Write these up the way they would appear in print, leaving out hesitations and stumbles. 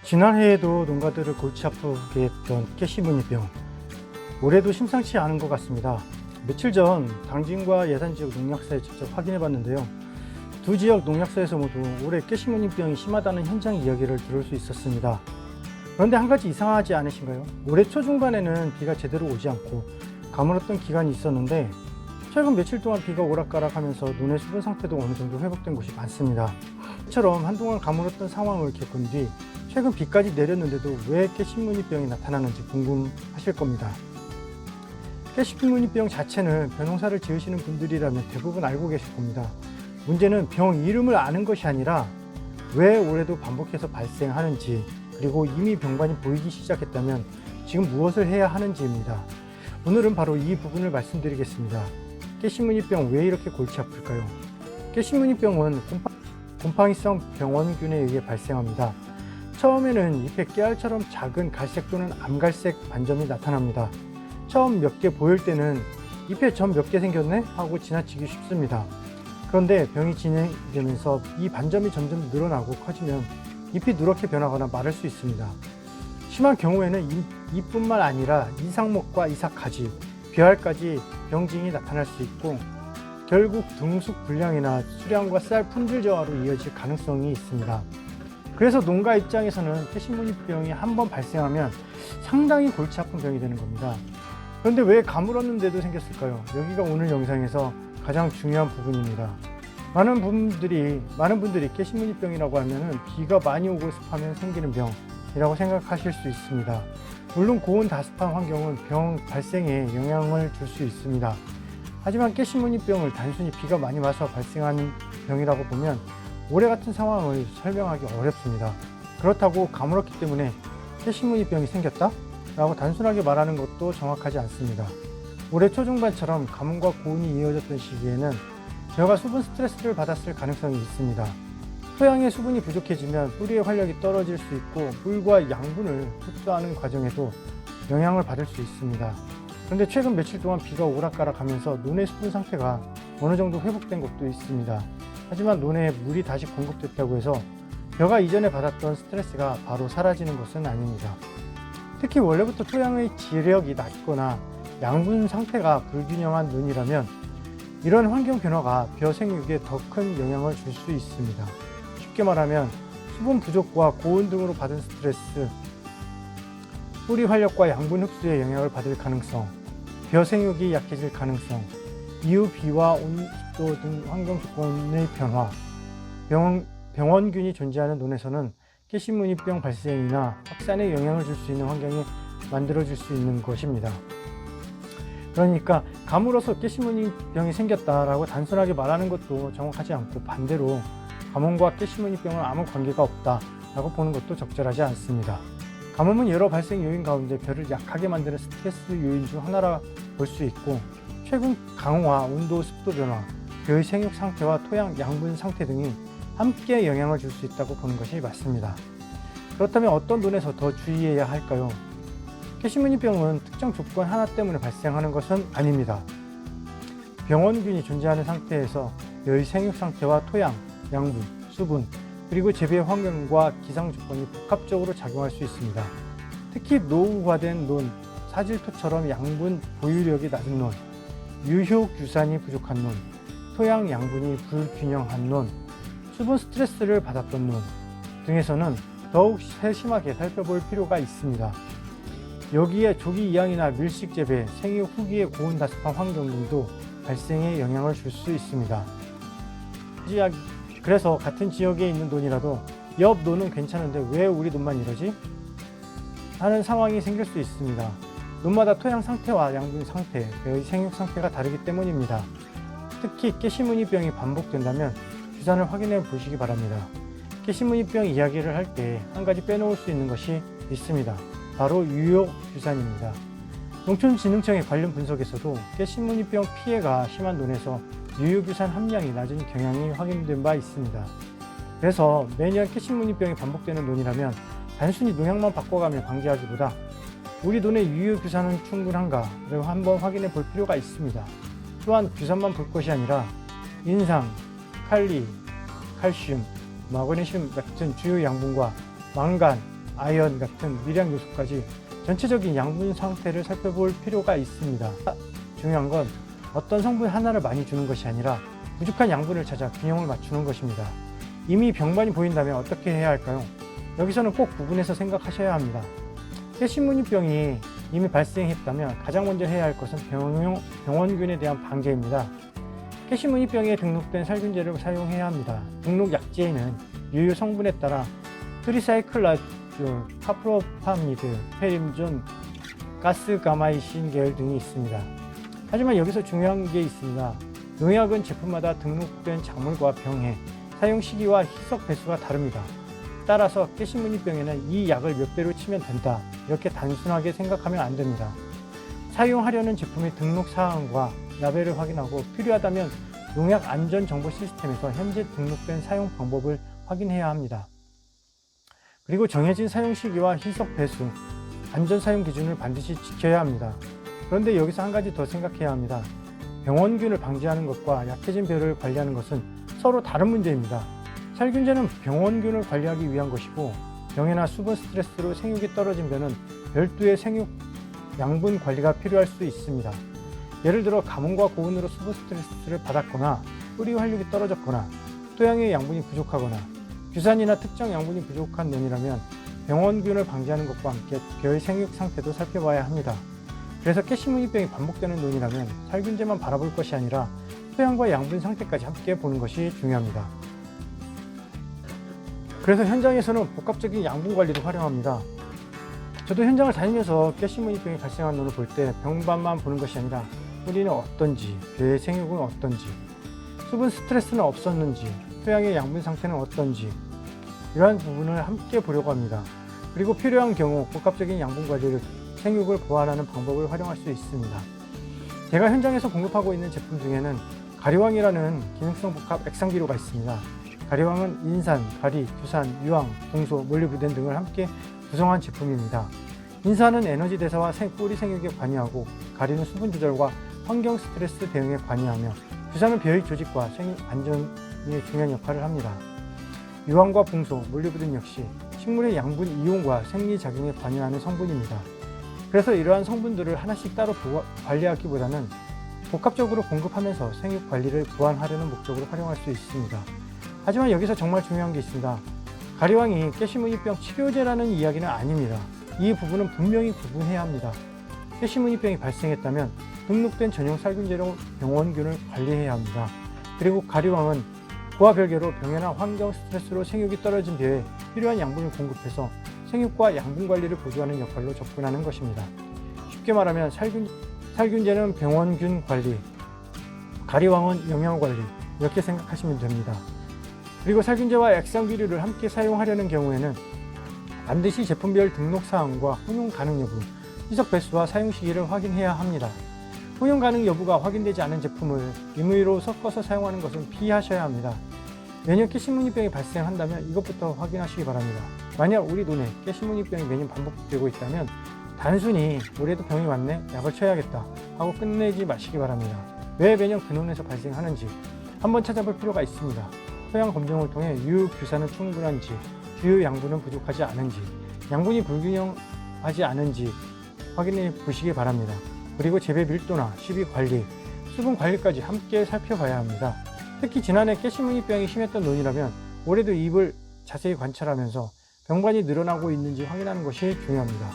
지난해에도 농가들을 골치 아프게 했던 깨시무늬병, 올해도 심상치 않은 것 같습니다. 며칠 전 당진과 예산지역 농약사에 직접 확인해 봤는데요, 두 지역 농약사에서 모두 올해 깨시무늬병이 심하다는 현장 이야기를 들을 수 있었습니다. 그런데 한 가지 이상하지 않으신가요? 올해 초중반에는 비가 제대로 오지 않고 가물었던 기간이 있었는데, 최근 며칠 동안 비가 오락가락하면서 논의 수분 상태도 어느 정도 회복된 곳이 많습니다. 이처럼 한동안 가물었던 상황을 겪은 뒤 최근 비까지 내렸는데도 왜 깨시무늬병이 나타나는지 궁금하실 겁니다. 깨시무늬병 자체는 벼농사를 지으시는 분들이라면 대부분 알고 계실 겁니다. 문제는 병 이름을 아는 것이 아니라 왜 올해도 반복해서 발생하는지, 그리고 이미 병관이 보이기 시작했다면 지금 무엇을 해야 하는지입니다. 오늘은 바로 이 부분을 말씀드리겠습니다. 깨시무늬병 왜 이렇게 골치 아플까요? 깨시무늬병은 곰팡이성 병원균에 의해 발생합니다. 처음에는 잎에 깨알처럼 작은 갈색 또는 암갈색 반점이 나타납니다. 처음 몇 개 보일 때는 잎에 점 몇 개 생겼네? 하고 지나치기 쉽습니다. 그런데 병이 진행되면서 이 반점이 점점 늘어나고 커지면 잎이 누렇게 변하거나 마를 수 있습니다. 심한 경우에는 잎뿐만 아니라 이삭목과 이삭가지, 배알까지 병증이 나타날 수 있고, 결국 등숙 불량이나 수량과 쌀 품질 저하로 이어질 가능성이 있습니다. 그래서 농가 입장에서는 깨시무늬병이 한번 발생하면 상당히 골치 아픈 병이 되는 겁니다. 그런데 왜 가물었는데도 생겼을까요? 여기가 오늘 영상에서 가장 중요한 부분입니다. 많은 분들이 깨시무늬병이라고 하면 비가 많이 오고 습하면 생기는 병이라고 생각하실 수 있습니다. 물론 고온 다습한 환경은 병 발생에 영향을 줄 수 있습니다. 하지만 깨시무늬병을 단순히 비가 많이 와서 발생한 병이라고 보면 올해 같은 상황을 설명하기 어렵습니다. 그렇다고 가물었기 때문에 깨시무늬병이 생겼다? 라고 단순하게 말하는 것도 정확하지 않습니다. 올해 초중반처럼 가뭄과 고온이 이어졌던 시기에는 벼가 수분 스트레스를 받았을 가능성이 있습니다. 토양의 수분이 부족해지면 뿌리의 활력이 떨어질 수 있고, 물과 양분을 흡수하는 과정에도 영향을 받을 수 있습니다. 그런데 최근 며칠 동안 비가 오락가락하면서 논의 수분 상태가 어느 정도 회복된 것도 있습니다. 하지만 논에 물이 다시 공급됐다고 해서 벼가 이전에 받았던 스트레스가 바로 사라지는 것은 아닙니다. 특히 원래부터 토양의 지력이 낮거나 양분 상태가 불균형한 논이라면 이런 환경 변화가 벼 생육에 더 큰 영향을 줄 수 있습니다. 쉽게 말하면 수분 부족과 고온 등으로 받은 스트레스, 뿌리 활력과 양분 흡수에 영향을 받을 가능성, 벼 생육이 약해질 가능성, 이후 비와 온도 등 환경 조건의 변화, 병원균이 존재하는 논에서는 깨시무늬병 발생이나 확산에 영향을 줄 수 있는 환경이 만들어질 수 있는 것입니다. 그러니까 가물어서 깨시무늬병이 생겼다라고 단순하게 말하는 것도 정확하지 않고, 반대로 가뭄과 깨시무늬병은 아무 관계가 없다라고 보는 것도 적절하지 않습니다. 가뭄은 여러 발생 요인 가운데 벼를 약하게 만드는 스트레스 요인 중 하나라 볼 수 있고, 최근 강우와 온도, 습도 변화, 벼의 생육 상태와 토양 양분 상태 등이 함께 영향을 줄 수 있다고 보는 것이 맞습니다. 그렇다면 어떤 논에서 더 주의해야 할까요? 깨시무늬병은 특정 조건 하나 때문에 발생하는 것은 아닙니다. 병원균이 존재하는 상태에서 벼의 생육 상태와 토양, 양분, 수분, 그리고 재배 환경과 기상 조건이 복합적으로 작용할 수 있습니다. 특히 노후화된 논, 사질토처럼 양분 보유력이 낮은 논, 유효규산이 부족한 논, 토양 양분이 불균형한 논, 수분 스트레스를 받았던 논 등에서는 더욱 세심하게 살펴볼 필요가 있습니다. 여기에 조기 이양이나 밀식 재배, 생육 후기의 고온 다습한 환경 등도 발생에 영향을 줄 수 있습니다. 그래서 같은 지역에 있는 논이라도 옆 논은 괜찮은데 왜 우리 논만 이러지? 하는 상황이 생길 수 있습니다. 논마다 토양 상태와 양분 상태, 벼의 생육 상태가 다르기 때문입니다. 특히 깨시무늬병이 반복된다면 규산을 확인해 보시기 바랍니다. 깨시무늬병 이야기를 할 때 한 가지 빼놓을 수 있는 것이 있습니다. 바로 유효규산입니다. 농촌진흥청의 관련 분석에서도 깨시무늬병 피해가 심한 논에서 유효규산 함량이 낮은 경향이 확인된 바 있습니다. 그래서 매년 깨시무늬병이 반복되는 논이라면 단순히 농약만 바꿔가며 방지하기보다 우리 논의 유효규산은 충분한가를 한번 확인해 볼 필요가 있습니다. 또한 규산만 볼 것이 아니라 인상, 칼리, 칼슘, 마그네슘 같은 주요 양분과 망간, 아연 같은 미량 요소까지 전체적인 양분 상태를 살펴볼 필요가 있습니다. 중요한 건 어떤 성분 하나를 많이 주는 것이 아니라 부족한 양분을 찾아 균형을 맞추는 것입니다. 이미 병반이 보인다면 어떻게 해야 할까요? 여기서는 꼭 구분해서 생각하셔야 합니다. 깨시무늬병이 이미 발생했다면 가장 먼저 해야 할 것은 병원균에 대한 방제입니다. 깨시무늬병에 등록된 살균제를 사용해야 합니다. 등록 약제에는 유효 성분에 따라 트리사이클라졸, 카프로파미드, 페림존, 가스가마이신 계열 등이 있습니다. 하지만 여기서 중요한 게 있습니다. 농약은 제품마다 등록된 작물과 병해, 사용 시기와 희석 배수가 다릅니다. 따라서 깨시무늬병에는 이 약을 몇 배로 치면 된다, 이렇게 단순하게 생각하면 안 됩니다. 사용하려는 제품의 등록 사항과 라벨을 확인하고 필요하다면 농약 안전 정보 시스템에서 현재 등록된 사용 방법을 확인해야 합니다. 그리고 정해진 사용 시기와 희석 배수, 안전 사용 기준을 반드시 지켜야 합니다. 그런데 여기서 한 가지 더 생각해야 합니다. 병원균을 방지하는 것과 약해진 벼를 관리하는 것은 서로 다른 문제입니다. 살균제는 병원균을 관리하기 위한 것이고, 병해나 수분 스트레스로 생육이 떨어진 벼는 별도의 생육 양분 관리가 필요할 수 있습니다. 예를 들어 가뭄과 고온으로 수분 스트레스를 받았거나 뿌리 활력이 떨어졌거나 토양의 양분이 부족하거나 규산이나 특정 양분이 부족한 논이라면 병원균을 방지하는 것과 함께 벼의 생육 상태도 살펴봐야 합니다. 그래서 깨시무늬병이 반복되는 논이라면 살균제만 바라볼 것이 아니라 토양과 양분 상태까지 함께 보는 것이 중요합니다. 그래서 현장에서는 복합적인 양분 관리를 활용합니다. 저도 현장을 다니면서 깨시무늬병이 발생한 논을 볼 때 병반만 보는 것이 아니라 뿌리는 어떤지, 벼의 생육은 어떤지, 수분 스트레스는 없었는지, 토양의 양분 상태는 어떤지, 이러한 부분을 함께 보려고 합니다. 그리고 필요한 경우 복합적인 양분 관리를, 생육을 보완하는 방법을 활용할 수 있습니다. 제가 현장에서 공급하고 있는 제품 중에는 가리왕이라는 기능성 복합 액상기류가 있습니다. 가리왕은 인산, 가리, 규산, 유황, 동소, 몰리브덴 등을 함께 구성한 제품입니다. 인산은 에너지 대사와 뿌리 생육에 관여하고, 가리는 수분 조절과 환경 스트레스 대응에 관여하며, 규산은 벼의 조직과 생육 안정에 중요한 역할을 합니다. 유황과 붕소, 몰리브덴 역시 식물의 양분 이용과 생리작용에 관여하는 성분입니다. 그래서 이러한 성분들을 하나씩 따로 관리하기보다는 복합적으로 공급하면서 생육 관리를 보완하려는 목적으로 활용할 수 있습니다. 하지만 여기서 정말 중요한 게 있습니다. 가리왕이 깨시무늬병 치료제라는 이야기는 아닙니다. 이 부분은 분명히 구분해야 합니다. 깨시무늬병이 발생했다면 등록된 전용 살균제로 병원균을 관리해야 합니다. 그리고 가리왕은 그와 별개로 병해나 환경 스트레스로 생육이 떨어진 벼에 필요한 양분을 공급해서 생육과 양분 관리를 보조하는 역할로 접근하는 것입니다. 쉽게 말하면 살균제는 병원균 관리, 가리왕은 영양 관리, 이렇게 생각하시면 됩니다. 그리고 살균제와 액상기류를 함께 사용하려는 경우에는 반드시 제품별 등록 사항과 혼용 가능 여부, 희석 배수와 사용 시기를 확인해야 합니다. 혼용 가능 여부가 확인되지 않은 제품을 임의로 섞어서 사용하는 것은 피하셔야 합니다. 매년 깨시무늬병이 발생한다면 이것부터 확인하시기 바랍니다. 만약 우리 논에 깨시무늬병이 매년 반복되고 있다면 단순히 올해도 병이 왔네, 약을 쳐야겠다 하고 끝내지 마시기 바랍니다. 왜 매년 그 논에서 발생하는지 한번 찾아볼 필요가 있습니다. 토양 검정을 통해 유, 규산은 충분한지, 주요 양분은 부족하지 않은지, 양분이 불균형하지 않은지 확인해 보시기 바랍니다. 그리고 재배 밀도나 시비 관리, 수분 관리까지 함께 살펴봐야 합니다. 특히 지난해 깨시무늬병이 심했던 논이라면 올해도 잎을 자세히 관찰하면서 병반이 늘어나고 있는지 확인하는 것이 중요합니다.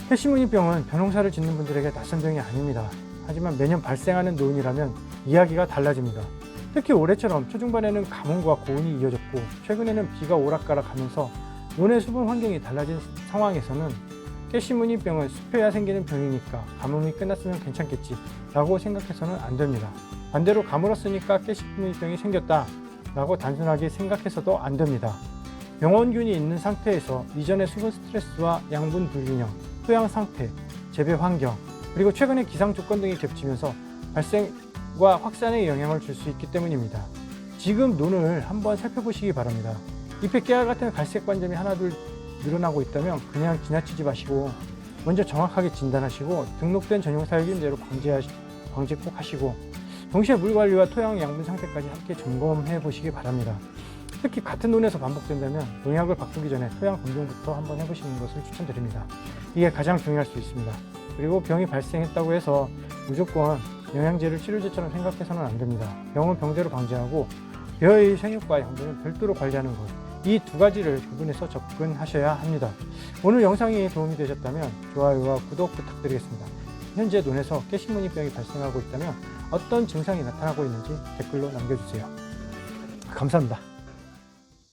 깨시무늬병은 벼농사를 짓는 분들에게 낯선 병이 아닙니다. 하지만 매년 발생하는 논이라면 이야기가 달라집니다. 특히 올해처럼 초중반에는 가뭄과 고온이 이어졌고 최근에는 비가 오락가락하면서 논의 수분 환경이 달라진 상황에서는 깨시무늬병은 숲에야 생기는 병이니까 가뭄이 끝났으면 괜찮겠지 라고 생각해서는 안 됩니다. 반대로 가물었으니까 깨시무늬병이 생겼다 라고 단순하게 생각해서도 안 됩니다. 병원균이 있는 상태에서 이전의 수분 스트레스와 양분 불균형, 토양 상태, 재배 환경, 그리고 최근의 기상 조건 등이 겹치면서 발생과 확산에 영향을 줄 수 있기 때문입니다. 지금 논을 한번 살펴보시기 바랍니다. 잎에 깨알 같은 갈색 반점이 하나둘 늘어나고 있다면 그냥 지나치지 마시고 먼저 정확하게 진단하시고 등록된 전용 살균제로 방제 꼭 하시고 동시에 물 관리와 토양 양분 상태까지 함께 점검해 보시기 바랍니다. 특히 같은 논에서 반복된다면 농약을 바꾸기 전에 토양 검증부터 한번 해보시는 것을 추천드립니다. 이게 가장 중요할 수 있습니다. 그리고 병이 발생했다고 해서 무조건 영양제를 치료제처럼 생각해서는 안 됩니다. 병은 병대로 방지하고 벼의 생육과 양분은 별도로 관리하는 것, 이 두 가지를 구분해서 접근하셔야 합니다. 오늘 영상이 도움이 되셨다면 좋아요와 구독 부탁드리겠습니다. 현재 논에서 깨식무늬병이 발생하고 있다면 어떤 증상이 나타나고 있는지 댓글로 남겨주세요. 감사합니다.